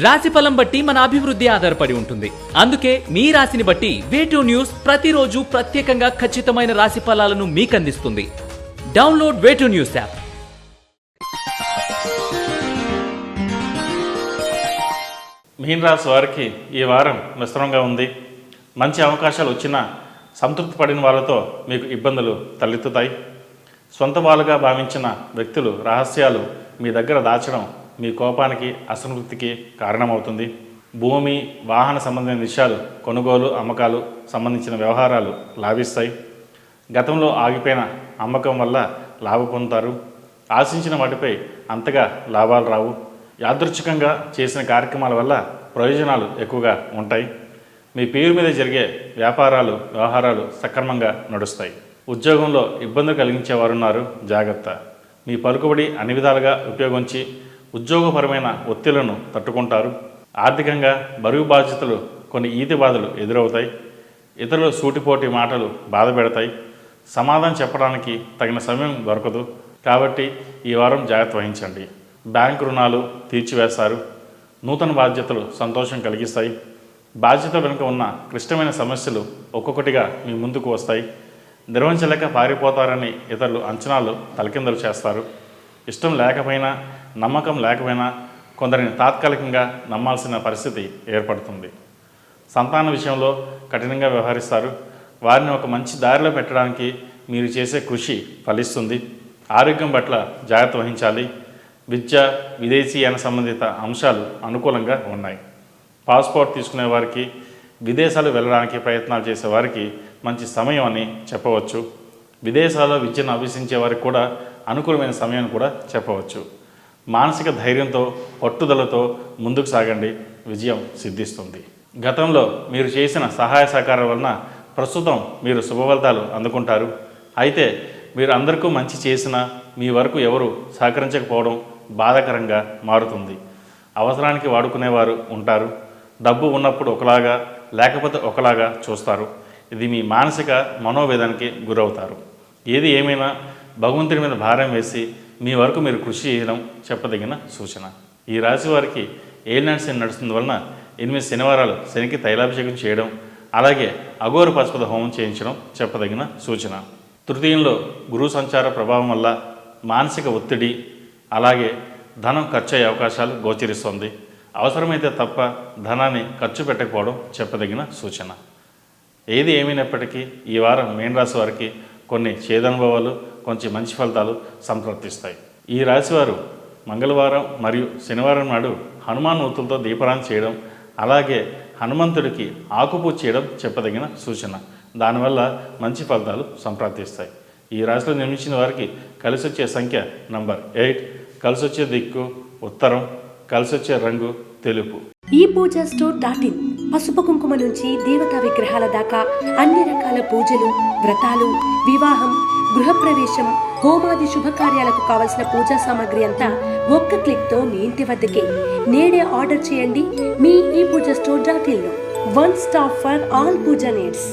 రాశిఫలం బట్టి మన అభివృద్ధి ఆధారపడి ఉంటుంది. అందుకే మీ రాశిని బట్టి వే2 న్యూస్ ప్రతిరోజు ప్రత్యేకంగా ఖచ్చితమైన రాశి ఫలాలను మీకు అందిస్తుంది. Download Way2News app. మీన రాశి వారికి ఈ వారం మిశ్రమంగా ఉంది. మంచి అవకాశాలు వచ్చినా సంతృప్తి పడిన వాళ్ళతో మీకు ఇబ్బందులు తలెత్తుతాయి. సొంత వాళ్ళుగా భావించిన వ్యక్తులు రహస్యాలు మీ దగ్గర దాచడం మీ కోపానికి అసంతృప్తికి కారణమవుతుంది. భూమి వాహన సంబంధించిన విషయాలు, కొనుగోలు అమ్మకాలు సంబంధించిన వ్యవహారాలు లాభిస్తాయి. గతంలో ఆగిపోయిన అమ్మకం వల్ల లాభ పొందుతారు. ఆశించిన వాటిపై అంతగా లాభాలు రావు. యాదృచ్ఛికంగా చేసిన కార్యక్రమాల వల్ల ప్రయోజనాలు ఎక్కువగా ఉంటాయి. మీ పేరు మీద జరిగే వ్యాపారాలు వ్యవహారాలు సక్రమంగా నడుస్తాయి. ఉద్యోగంలో ఇబ్బందులు కలిగించేవారున్నారు, జాగ్రత్త. మీ పలుకుబడి అన్ని విధాలుగా ఉపయోగించి ఉద్యోగపరమైన ఒత్తిళ్లను తట్టుకుంటారు. ఆర్థికంగా బరువు బాధ్యతలు, కొన్ని ఈతి బాధలు ఎదురవుతాయి. ఇతరులు సూటిపోటి మాటలు బాధ పెడతాయి. సమాధానం చెప్పడానికి తగిన సమయం దొరకదు. కాబట్టి ఈ వారం జాగ్రత్త వహించండి. బ్యాంకు రుణాలు తీర్చివేస్తారు. నూతన బాధ్యతలు సంతోషం కలిగిస్తాయి. బాధ్యత వెనుక ఉన్న క్లిష్టమైన సమస్యలు ఒక్కొక్కటిగా మీ ముందుకు వస్తాయి. నిర్వహించలేక పారిపోతారని ఇతరులు అంచనాలు తలకిందలు చేస్తారు. ఇష్టం లేకపోయినా నమ్మకం లేకపోయినా కొందరిని తాత్కాలికంగా నమ్మాల్సిన పరిస్థితి ఏర్పడుతుంది. సంతాన విషయంలో కఠినంగా వ్యవహరిస్తారు. వారిని ఒక మంచి దారిలో పెట్టడానికి మీరు చేసే కృషి ఫలిస్తుంది. ఆరోగ్యం పట్ల జాగ్రత్త వహించాలి. విద్య, విదేశీయాన సంబంధిత అంశాలు అనుకూలంగా ఉన్నాయి. పాస్పోర్ట్ తీసుకునే వారికి, విదేశాలు వెళ్ళడానికి ప్రయత్నాలు చేసేవారికి మంచి సమయం అని చెప్పవచ్చు. విదేశాల్లో విద్యను అభ్యసించే వారికి కూడా అనుకూలమైన సమయం కూడా చెప్పవచ్చు. మానసిక ధైర్యంతో పట్టుదలతో ముందుకు సాగండి, విజయం సిద్ధిస్తుంది. గతంలో మీరు చేసిన సహాయ సహకారాల వలన ప్రస్తుతం మీరు శుభఫలితాలు అందుకుంటారు. అయితే మీరు అందరికీ మంచి చేసినా మీ వరకు ఎవరు సహకరించకపోవడం బాధాకరంగా మారుతుంది. అవసరానికి వాడుకునేవారు ఉంటారు. డబ్బు ఉన్నప్పుడు ఒకలాగా, లేకపోతే ఒకలాగా చూస్తారు. ఇది మీ మానసిక మనోవేదనకి గురవుతారు. ఏది ఏమైనా భగవంతుడి మీద భారం వేసి మీ వరకు మీరు కృషి చేయడం చెప్పదగిన సూచన. ఈ రాశి వారికి ఏలినాటి శని నడుస్తున్న వలన 8 శనివారాలు శనికి తైలాభిషేకం చేయడం, అలాగే అఘోర పశుపత హోమం చేయించడం చెప్పదగిన సూచన. తృతీయంలో గురు సంచార ప్రభావం వల్ల మానసిక ఒత్తిడి, అలాగే ధనం ఖర్చు అయ్యే అవకాశాలు గోచరిస్తుంది. అవసరమైతే తప్ప ధనాన్ని ఖర్చు పెట్టకపోవడం చెప్పదగిన సూచన. ఏది ఏమైనప్పటికీ ఈ వారం మీన రాశి వారికి కొన్ని చేదనుభవాలు, కొంచెం మంచి ఫలితాలు సంప్రాప్తిస్తాయి. ఈ రాశివారు మంగళవారం మరియు శనివారం నాడు హనుమాన్ ఒత్తులతో దీపారాధన చేయడం, అలాగే హనుమంతుడికి ఆకుపూజ చేయడం చెప్పదగిన సూచన. దానివల్ల మంచి ఫలితాలు సంప్రాప్తిస్తాయి. ఈ రాశిలో నిర్మించిన వారికి కలిసి వచ్చే సంఖ్య నంబర్ 8, కలిసి వచ్చే దిక్కు ఉత్తరం, కలిసి వచ్చే రంగు తెలుపు. ఈ పూజా స్టోర్.in పసుపు కుంకుమ నుంచి దేవతా విగ్రహాల దాకా అన్ని రకాల పూజలు, వ్రతాలు, వివాహం, గృహప్రవేశం, హోమాది శుభకార్యాలకు కావలసిన పూజా సామాగ్రి అంతా ఒక్క క్లిక్తో మీ ఇంటి వద్దకే. నేడే ఆర్డర్ చేయండి మీ ఈ పూజా స్టోర్.in లో. One stop for all puja needs.